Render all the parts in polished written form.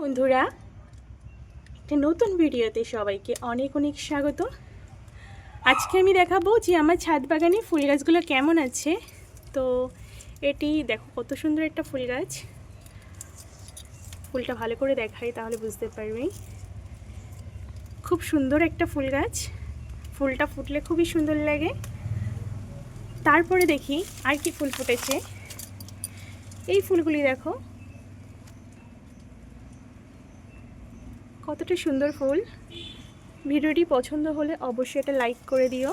বন্ধুরা, একটা নতুন ভিডিওতে সবাইকে অনেক অনেক স্বাগত। আজকে আমি দেখাবো যে আমার ছাদ বাগানে ফুল গাছগুলো কেমন আছে। তো এটি দেখো কত সুন্দর একটা ফুল গাছ। ফুলটা ভালো করে দেখাই তাহলে বুঝতে পারবে। খুব সুন্দর একটা ফুল গাছ, ফুলটা ফুটলে খুবই সুন্দর লাগে। তারপরে দেখি আর কি ফুল ফুটেছে। এই ফুলগুলি দেখো কতটা সুন্দর ফুল। ভিডিওটি পছন্দ হলে অবশ্যই এটা লাইক করে দিও।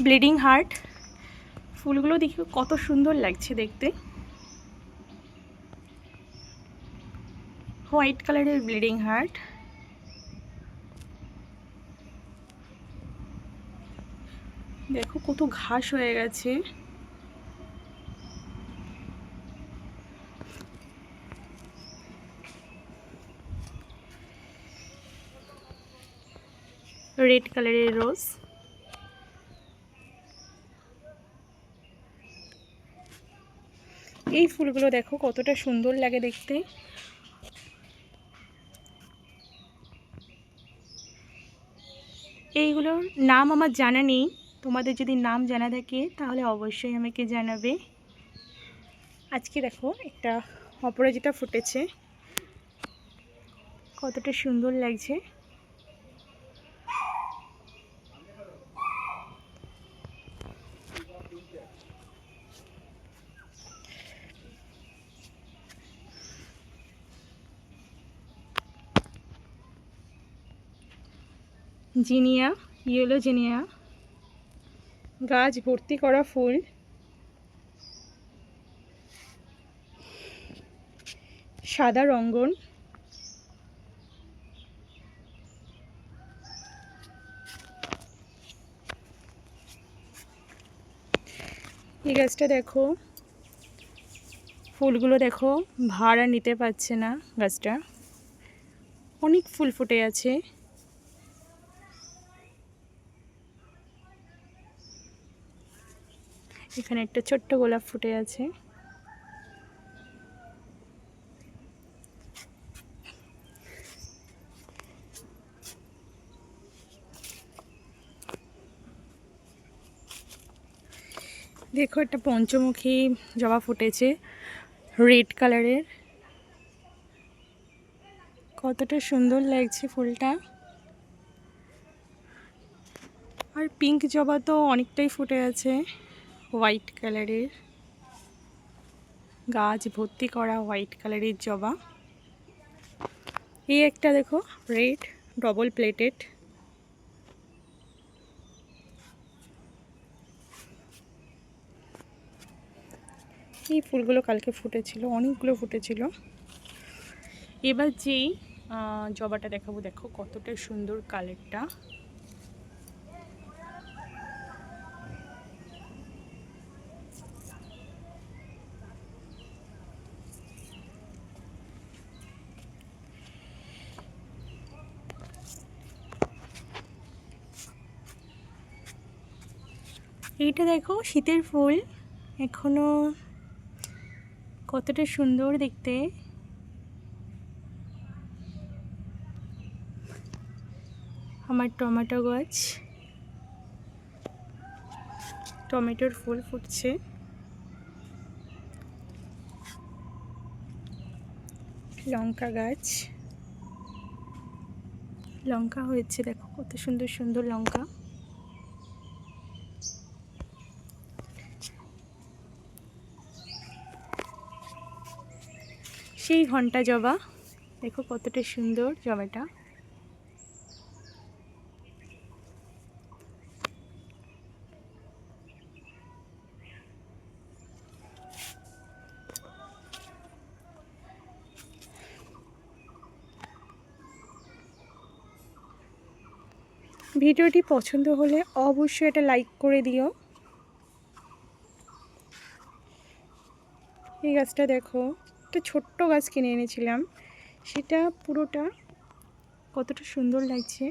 ব্লিডিং হার্ট ফুলগুলো দেখি কত সুন্দর লাগছে দেখতে। হোয়াইট কালারের ব্লিডিং হার্ট। দেখো কত ঘাস হয়ে গেছে। রেড কালারের রোজ। এই ফুলগুলো দেখো কতটা সুন্দর লাগে দেখতে। এইগুলোর নাম আমার জানা নেই, তোমাদের যদি নাম জানা থাকে তাহলে অবশ্যই আমাকে জানাবে। আজকে দেখো একটা অপরাজিতা ফুটেছে, কতটা সুন্দর লাগছে। জিনিয়া, ইয়েলো জিনিয়া, গাছ ভর্তি করা ফুল। সাদা রঙ্গন। এই গাছটা দেখো, ফুলগুলো দেখো ভাড়া নিতে পারছে না গাছটা, অনেক ফুল ফুটে আছে। এখানে একটা ছোট্ট গোলাপ ফুটে আছে। দেখো একটা পঞ্চমুখী জবা ফুটেছে রেড কালারের, কতটা সুন্দর লাগছে ফুলটা। আর পিঙ্ক জবা তো অনেকটাই ফুটে আছে, হোয়াইট কালারের গাছ ভর্তি করা হোয়াইট কালারের জবা। এই একটা দেখো রেড ডবল প্লেটেড। এই ফুলগুলো কালকে ফুটেছিল, অনেকগুলো ফুটেছিল। এবার যেই জবাটা দেখাবো, দেখো কতটা সুন্দর কালারটা। এইটা দেখো শীতের ফুল, এখনো কতটা সুন্দর দেখতে। আমার টমেটো গাছ, টমেটোর ফুল ফুটছে। লঙ্কা গাছ, লঙ্কা হয়েছে দেখো কত সুন্দর সুন্দর লঙ্কা। সেই ঘন্টা জবা, দেখো কতটা সুন্দর জবাটা। ভিডিওটি পছন্দ হলে অবশ্যই এটা লাইক করে দিও। এই গাছটা দেখো, একটা ছোট্ট গাছ কিনে এনেছিলাম, সেটা পুরোটা কতটা সুন্দর লাগছে।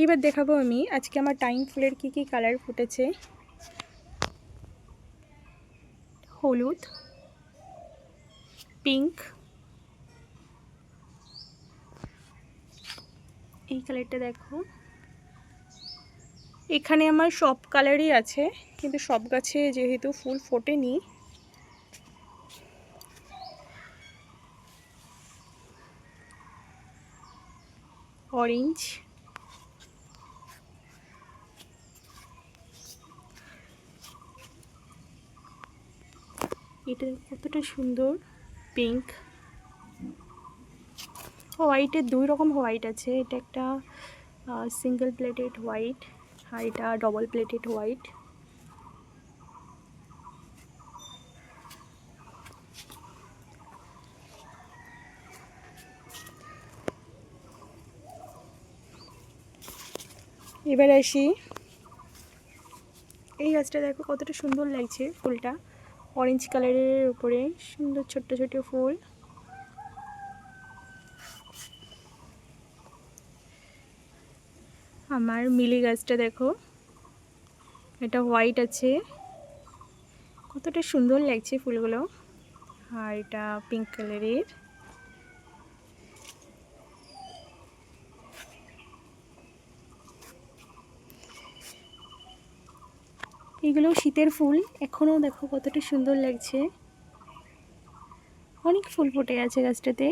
এবার দেখাবো আমি আজকে আমার টাইম ফুলের কী কী কালার ফুটেছে। হলুদ, পিঙ্ক, এই কালারটা দেখো। এখানে আমার সব কালারই আছে, কিন্তু সব গাছে যেহেতু ফুল ফোটেনি, অরেঞ্জ, এটা কতটা সুন্দর, পিঙ্ক, হোয়াইটের দুই রকম হোয়াইট আছে, এটা একটা সিঙ্গেল প্লেটেড হোয়াইট আর এটা ডবল প্লেটেড হোয়াইট। এবার আসি, এই গাছটা দেখো কতটা সুন্দর লাগছে, ফুলটা অরেঞ্জ কালারের উপরে সুন্দর ছোট্ট ছোট্ট ফুল। আমার মিলি গাছটা দেখো, এটা হোয়াইট আছে, কতটা সুন্দর লাগছে ফুলগুলো। আর এটা পিঙ্ক কালারের। এগুলো শীতের ফুল, এখনও দেখো কতটা সুন্দর লাগছে, অনেক ফুল ফুটে আছে গাছটাতে।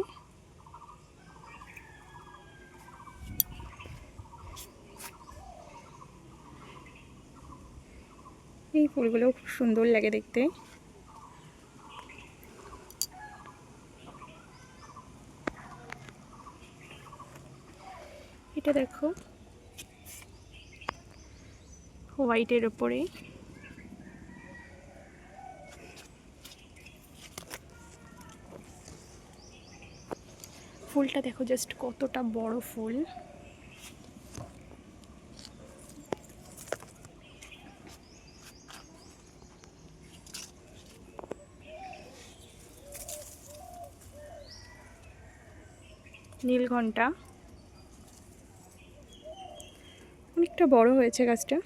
এই ফুলগুলো খুব সুন্দর লাগে দেখতে। এটা দেখো হোয়াইটের উপরে, ফুলটা দেখো জাস্ট কতটা বড় ফুল। নীলঘণ্টা, অনেকটা বড় হয়েছে গাছটা।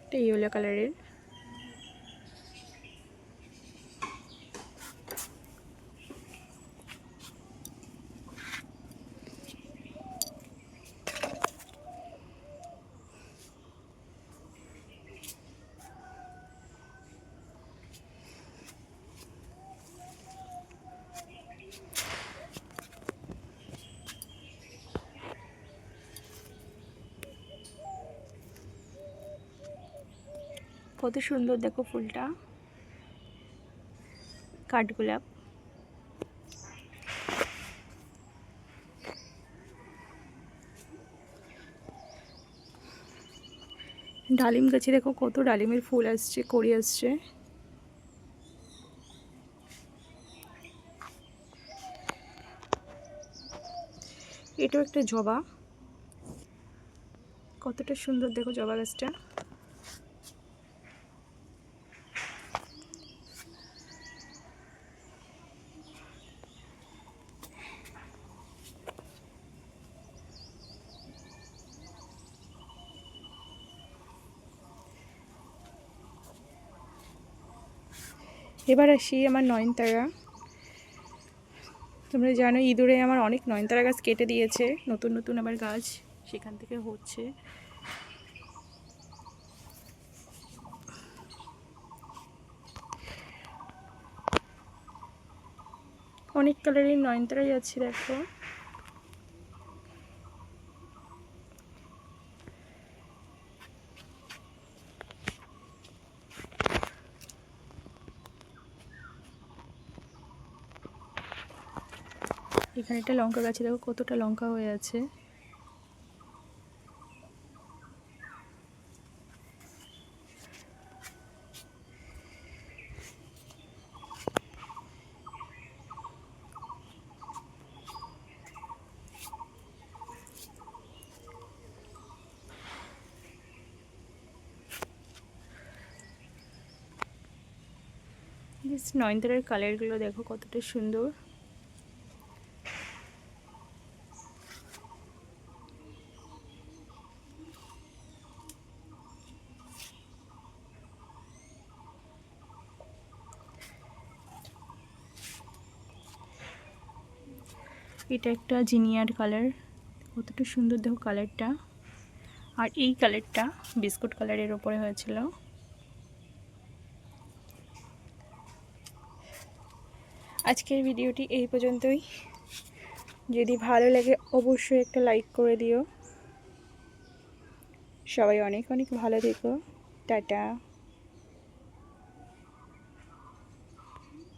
এটা ইয়েলো কালারের। কত সুন্দর দেখো ফুলটা, কাঠগোলাপ। ডালিম গাছে দেখো কত ডালিমের ফুল আসছে, কড়ি আসছে। এটাও একটা জবা, কতটা সুন্দর দেখো জবা গাছটা। এবার আসি আমার নয়নতারা। তোমরা জানো ইঁদুরে আমার অনেক নয়নতারা গাছ কেটে দিয়েছে, নতুন নতুন আবার গাছ সেখান থেকে হচ্ছে। অনেক কালারের নয়নতারাই আছে দেখো। এখানে একটা লঙ্কা গাছে দেখো কতটা লঙ্কা হয়ে আছে। নয়নতারার কালারগুলো দেখো কতটা সুন্দর। এটা একটা জিনিয়ার কালার, কতটা সুন্দর দেখো কালারটা। আর এই কালারটা বিস্কুট কালারের ওপরে হয়েছিল। আজকের ভিডিওটি এই পর্যন্তই। যদি ভালো লাগে অবশ্যই একটা লাইক করে দিও। সবাই অনেক অনেক ভালো থেকো। টাটা।